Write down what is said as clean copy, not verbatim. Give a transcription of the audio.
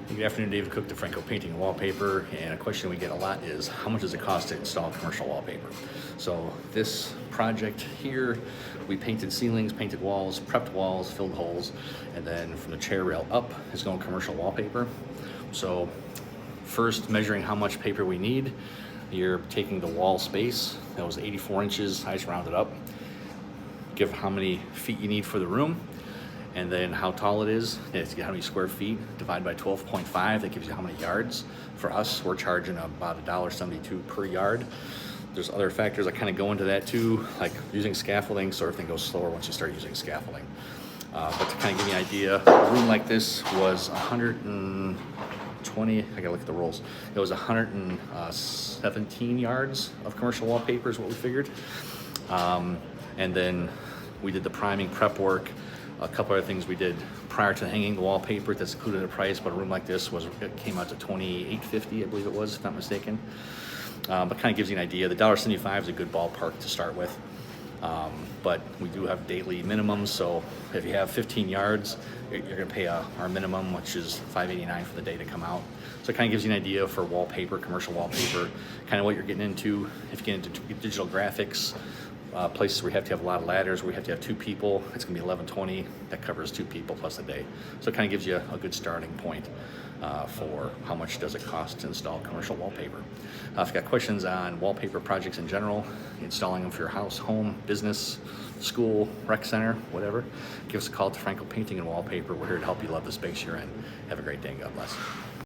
Good afternoon, David Cook, DeFranco Painting and Wallpaper, and a question we get a lot is how much does it cost to install commercial wallpaper? So this project here, we painted ceilings, painted walls, prepped walls, filled holes, and then from the chair rail up is going commercial wallpaper. So first, measuring how much paper we need, you're taking the wall space, that was 84 inches, I just rounded up, give how many feet you need for the room, and then how tall it is, it's how many square feet, divide by 12.5, that gives you how many yards. For us, we're charging about $1.72 per yard. There's other factors that kind of go into that too, like using scaffolding, so everything goes slower once you start using scaffolding. But to kind of give you an idea, a room like this was 120, I gotta look at the rolls. It was 117 yards of commercial wallpaper is what we figured. And then we did the priming prep work. A couple other things we did prior to hanging the wallpaper that's included in the price, but a room like this came out to $28.50, I believe it was, if not mistaken. But kind of gives you an idea. The $1.75 is a good ballpark to start with. But we do have daily minimums, so if you have 15 yards, you're gonna pay our minimum, which is $5.89 for the day to come out. So it kind of gives you an idea for wallpaper, commercial wallpaper, kind of what you're getting into. If you get into digital graphics, places where you have to have a lot of ladders, where you have to have 2 people, it's gonna be $11.20. That covers 2 people plus a day. So it kind of gives you a good starting point for how much does it cost to install commercial wallpaper. If you've got questions on wallpaper projects in general, installing them for your house, home, business, school, rec center, whatever, give us a call at DeFranco Painting and Wallpaper. We're here to help you love the space you're in. Have a great day and God bless.